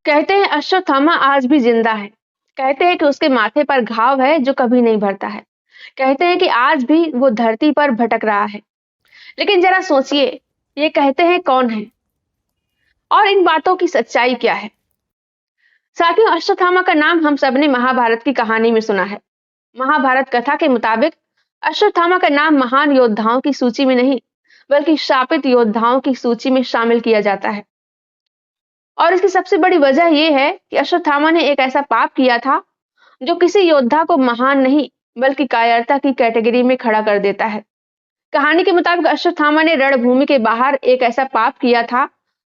कहते हैं अश्वत्थामा आज भी जिंदा है। कहते हैं कि उसके माथे पर घाव है जो कभी नहीं भरता है। कहते हैं कि आज भी वो धरती पर भटक रहा है। लेकिन जरा सोचिए, ये कहते हैं कौन है और इन बातों की सच्चाई क्या है। साथियों, अश्वत्थामा का नाम हम सबने महाभारत की कहानी में सुना है। महाभारत कथा के मुताबिक अश्वत्थामा का नाम महान योद्धाओं की सूची में नहीं, बल्कि शापित योद्धाओं की सूची में शामिल किया जाता है। और इसकी सबसे बड़ी वजह यह है कि अश्वत्थामा ने एक ऐसा पाप किया था जो किसी योद्धा को महान नहीं, बल्कि कायरता की कैटेगरी में खड़ा कर देता है। कहानी के मुताबिक अश्वत्थामा ने रणभूमि के बाहर एक ऐसा पाप किया था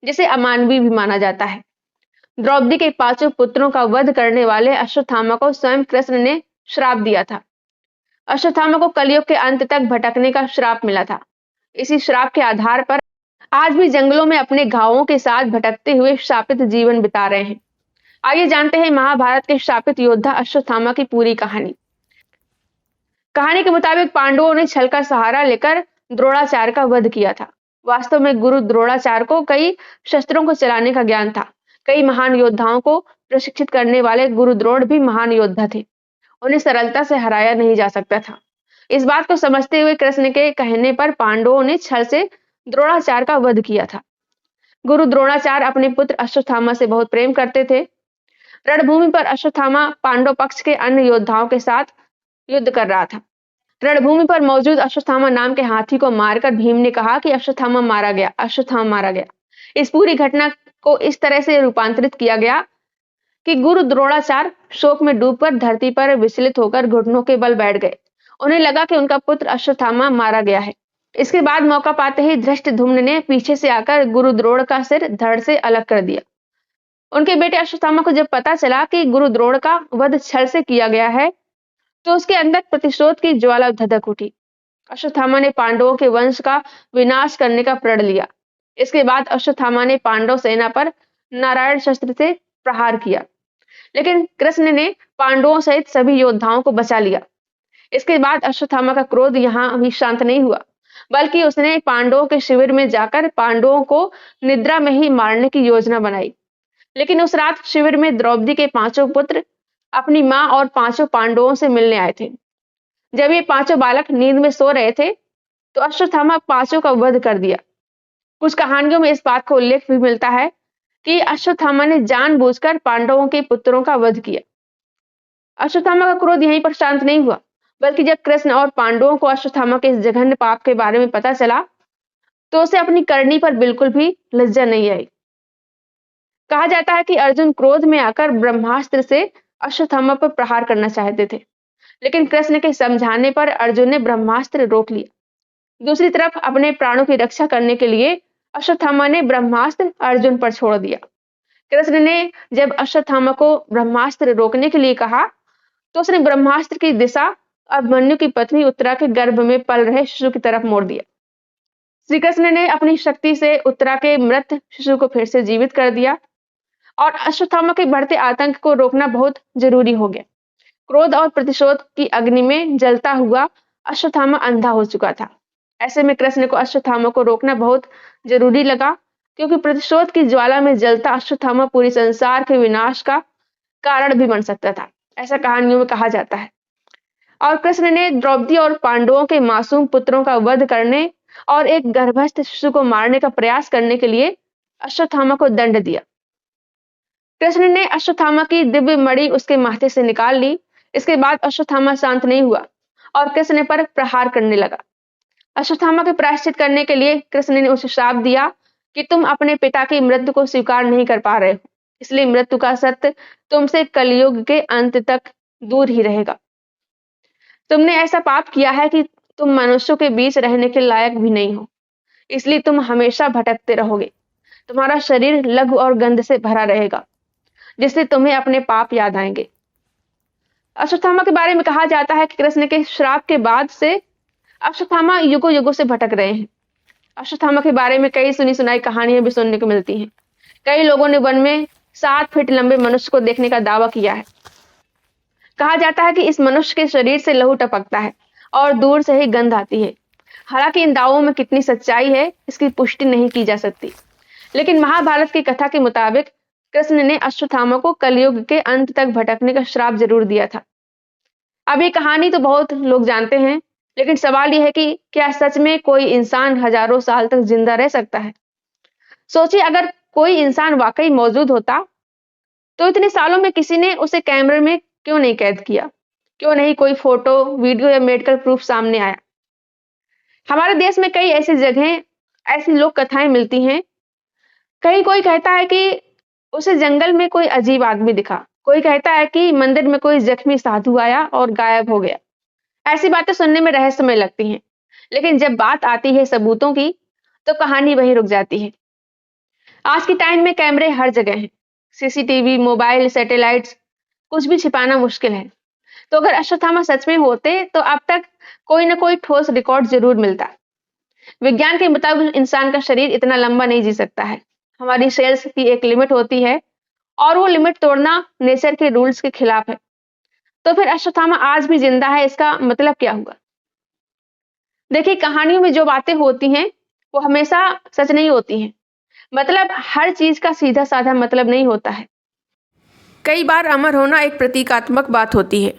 जिसे अमानवीय भी माना जाता है। द्रौपदी के पांचों पुत्रों का वध करने वाले अश्वत्थामा को स्वयं कृष्ण ने श्राप दिया था। अश्वत्थामा को कलयुग के अंत तक भटकने का श्राप मिला था। इसी श्राप के आधार पर आज भी जंगलों में अपने घावों के साथ भटकते हुए शापित जीवन बिता रहे हैं। आइए जानते हैं महाभारत के शापित योद्धा अश्वत्थामा की पूरी कहानी। कहानी के मुताबिक पांडवों ने छल का सहारा लेकर द्रोणाचार्य का वध किया था। वास्तव में गुरु द्रोणाचार्य को कई शस्त्रों को चलाने का ज्ञान था। कई महान योद्धाओं को प्रशिक्षित करने वाले गुरु द्रोण भी महान योद्धा थे। उन्हें सरलता से हराया नहीं जा सकता था। इस बात को समझते हुए कृष्ण के कहने पर पांडवों ने छल से द्रोणाचार्य का वध किया था। गुरु द्रोणाचार्य अपने पुत्र अश्वत्थामा से बहुत प्रेम करते थे। रणभूमि पर अश्वत्थामा पांडव पक्ष के अन्य योद्धाओं के साथ युद्ध कर रहा था। रणभूमि पर मौजूद अश्वत्थामा नाम के हाथी को मारकर भीम ने कहा कि अश्वत्थामा मारा गया, अश्वत्थामा मारा गया। इस पूरी घटना को इस तरह से रूपांतरित किया गया कि गुरु द्रोणाचार्य शोक में डूबकर धरती पर विचलित होकर घुटनों के बल बैठ गए। उन्हें लगा कि उनका पुत्र अश्वत्थामा मारा गया है। इसके बाद मौका पाते ही धृष्टद्युम्न ने पीछे से आकर गुरु द्रोण का सिर धड़ से अलग कर दिया। उनके बेटे अश्वत्थामा को जब पता चला कि गुरु द्रोण का वध छल से किया गया है, तो उसके अंदर प्रतिशोध की ज्वाला धधक उठी। अश्वत्थामा ने पांडवों के वंश का विनाश करने का प्रण लिया। इसके बाद अश्वत्थामा ने पांडव सेना पर नारायण शस्त्र से प्रहार किया, लेकिन कृष्ण ने पांडवों सहित सभी योद्धाओं को बचा लिया। इसके बाद अश्वत्थामा का क्रोध यहाँ भी शांत नहीं हुआ, बल्कि उसने पांडवों के शिविर में जाकर पांडवों को निद्रा में ही मारने की योजना बनाई। लेकिन उस रात शिविर में द्रौपदी के पांचों पुत्र अपनी मां और पांचों पांडवों से मिलने आए थे। जब ये पांचों बालक नींद में सो रहे थे, तो अश्वत्थामा पांचों का वध कर दिया। कुछ कहानियों में इस बात का उल्लेख भी मिलता है कि अश्वत्थामा ने जानबूझकर पांडवों के पुत्रों का वध किया। अश्वत्थामा का क्रोध यहीं पर शांत नहीं हुआ, बल्कि जब कृष्ण और पांडवों को अश्वत्थामा के इस जघन्य पाप के बारे में पता चला, तो उसे अपनी करनी पर बिल्कुल भी लज्जा नहीं आई। कहा जाता है कि अर्जुन क्रोध में आकर ब्रह्मास्त्र से अश्वत्थामा पर प्रहार करना चाहते थे, लेकिन कृष्ण के समझाने पर अर्जुन ने ब्रह्मास्त्र रोक लिया। दूसरी तरफ अपने प्राणों की रक्षा करने के लिए अश्वत्थामा ने ब्रह्मास्त्र अर्जुन पर छोड़ दिया। कृष्ण ने जब अश्वत्थामा को ब्रह्मास्त्र रोकने के लिए कहा, तो उसने ब्रह्मास्त्र की दिशा अभिमन्यु की पत्नी उत्तरा के गर्भ में पल रहे शिशु की तरफ मोड़ दिया। श्री कृष्ण ने अपनी शक्ति से उत्तरा के मृत शिशु को फिर से जीवित कर दिया और अश्वत्थामा के बढ़ते आतंक को रोकना बहुत जरूरी हो गया। क्रोध और प्रतिशोध की अग्नि में जलता हुआ अश्वत्थामा अंधा हो चुका था। ऐसे में कृष्ण को अश्वत्थामा को रोकना बहुत जरूरी लगा, क्योंकि प्रतिशोध की ज्वाला में जलता अश्वत्थामा पूरी संसार के विनाश का कारण भी बन सकता था। ऐसा कहानियों में कहा जाता है। और कृष्ण ने द्रौपदी और पांडवों के मासूम पुत्रों का वध करने और एक गर्भस्थ शिशु को मारने का प्रयास करने के लिए अश्वत्थामा को दंड दिया। कृष्ण ने अश्वत्थामा की दिव्य मणि उसके माथे से निकाल ली। इसके बाद अश्वत्थामा शांत नहीं हुआ और कृष्ण पर प्रहार करने लगा। अश्वत्थामा के प्रायश्चित करने के लिए कृष्ण ने उसे श्राप दिया कि तुम अपने पिता की मृत्यु को स्वीकार नहीं कर पा रहे हो, इसलिए मृत्यु का सत्य तुमसे कलयुग के अंत तक दूर ही रहेगा। तुमने ऐसा पाप किया है कि तुम मनुष्यों के बीच रहने के लायक भी नहीं हो, इसलिए तुम हमेशा भटकते रहोगे। तुम्हारा शरीर लघु और गंध से भरा रहेगा, जिससे तुम्हें अपने पाप याद आएंगे। अश्वत्थामा के बारे में कहा जाता है कि कृष्ण के श्राप के बाद से अश्वत्थामा युगों युगों से भटक रहे हैं। अश्वत्थामा के बारे में कई सुनी सुनाई कहानियां भी सुनने को मिलती हैं। कई लोगों ने वन में 7 फीट लंबे मनुष्य को देखने का दावा किया है। कहा जाता है कि इस मनुष्य के शरीर से लहू टपकता है और दूर से ही गंध आती है। हालांकि इन दावों में कितनी सच्चाई है, इसकी पुष्टि नहीं की जा सकती। लेकिन महाभारत की कथा के मुताबिक कृष्ण ने अश्वत्थामा को कलयुग के अंत तक भटकने का श्राप जरूर दिया था। अब ये कहानी तो बहुत लोग जानते हैं, लेकिन सवाल यह है कि क्या सच में कोई इंसान हजारों साल तक जिंदा रह सकता है? सोचिए, अगर कोई इंसान वाकई मौजूद होता, तो इतने सालों में किसी ने उसे कैमरे में क्यों नहीं कैद किया? क्यों नहीं कोई फोटो, वीडियो या मेडिकल प्रूफ सामने आया? हमारे देश में कई ऐसी जगहें, ऐसी लोक कथाएं मिलती हैं। कहीं कोई कहता है कि उसे जंगल में कोई अजीब आदमी दिखा, कोई कहता है कि मंदिर में कोई जख्मी साधु आया और गायब हो गया। ऐसी बातें सुनने में रहस्यमय लगती हैं, लेकिन जब बात आती है सबूतों की, तो कहानी वहीं रुक जाती है। आज के टाइम में कैमरे हर जगह हैं, सीसीटीवी, मोबाइल, सैटेलाइट्स, कुछ भी छिपाना मुश्किल है। तो अगर अश्वत्थामा सच में होते, तो अब तक कोई ना कोई ठोस रिकॉर्ड जरूर मिलता। विज्ञान के मुताबिक इंसान का शरीर इतना लंबा नहीं जी सकता है। हमारी सेल्स की एक लिमिट होती है, और वो लिमिट तोड़ना नेचर के रूल्स के खिलाफ है। तो फिर अश्वत्थामा आज भी जिंदा है, इसका मतलब क्या हुआ? देखिए, कहानियों में जो बातें होती हैं, वो हमेशा सच नहीं होती हैं। मतलब हर चीज का सीधा साधा मतलब नहीं होता है। कई बार अमर होना एक प्रतीकात्मक बात होती है।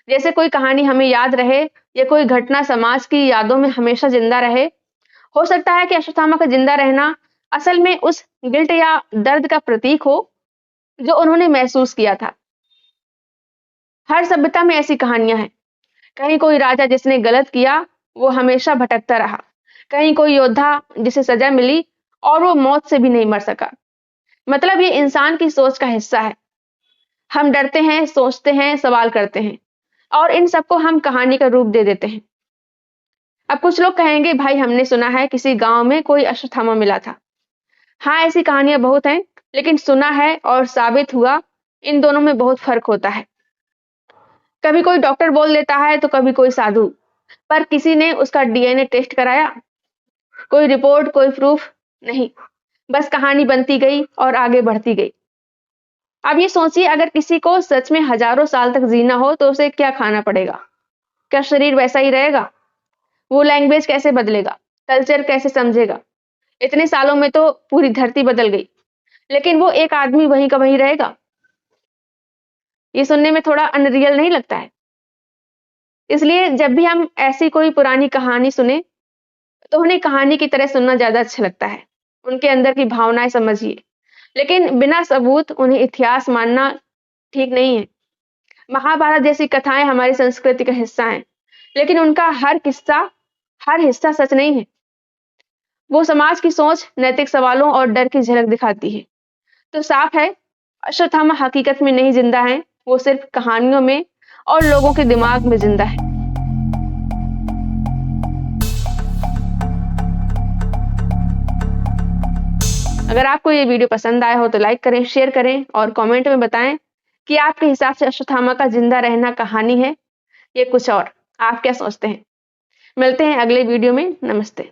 जैसे कोई कहानी हमें याद रहे, या कोई घटना समाज की यादों में हमेशा जिंदा रहे। हो सकता है कि अश्वत्थामा का जिंदा रहना असल में उस गिल्ट या दर्द का प्रतीक हो, जो उन्होंने महसूस किया था। हर सभ्यता में ऐसी कहानियां हैं। कहीं कोई राजा जिसने गलत किया, वो हमेशा भटकता रहा। कहीं कोई योद्धा जिसे सजा मिली, और वो मौत से भी नहीं मर सका। मतलब ये इंसान की सोच का हिस्सा है। हम डरते हैं, सोचते हैं, सवाल करते हैं, और इन सबको हम कहानी का रूप दे देते हैं। अब कुछ लोग कहेंगे, भाई हमने सुना है किसी गांव में कोई अश्वत्थामा मिला था। हाँ, ऐसी कहानियां बहुत हैं, लेकिन सुना है और साबित हुआ, इन दोनों में बहुत फर्क होता है। कभी कोई डॉक्टर बोल देता है, तो कभी कोई साधु, पर किसी ने उसका डीएनए टेस्ट कराया? कोई रिपोर्ट, कोई प्रूफ नहीं। बस कहानी बनती गई और आगे बढ़ती गई। अब ये सोचिए, अगर किसी को सच में हजारों साल तक जीना हो, तो उसे क्या खाना पड़ेगा? क्या शरीर वैसा ही रहेगा? वो लैंग्वेज कैसे बदलेगा? कल्चर कैसे समझेगा? इतने सालों में तो पूरी धरती बदल गई, लेकिन वो एक आदमी वहीं का वहीं रहेगा। ये सुनने में थोड़ा अनरियल नहीं लगता है? इसलिए जब भी हम ऐसी कोई पुरानी कहानी सुने, तो उन्हें कहानी की तरह सुनना ज्यादा अच्छा लगता है। उनके अंदर की भावनाएं समझिए, लेकिन बिना सबूत उन्हें इतिहास मानना ठीक नहीं है। महाभारत जैसी कथाएं हमारी संस्कृति का हिस्सा हैं, लेकिन उनका हर हिस्सा सच नहीं है। वो समाज की सोच, नैतिक सवालों और डर की झलक दिखाती है। तो साफ है, अश्वत्थामा हकीकत में नहीं जिंदा है, वो सिर्फ कहानियों में और लोगों के दिमाग में जिंदा है। अगर आपको ये वीडियो पसंद आया हो, तो लाइक करें, शेयर करें, और कमेंट में बताएं कि आपके हिसाब से अश्वत्थामा का जिंदा रहना कहानी है या कुछ और। आप क्या सोचते हैं? मिलते हैं अगले वीडियो में। नमस्ते।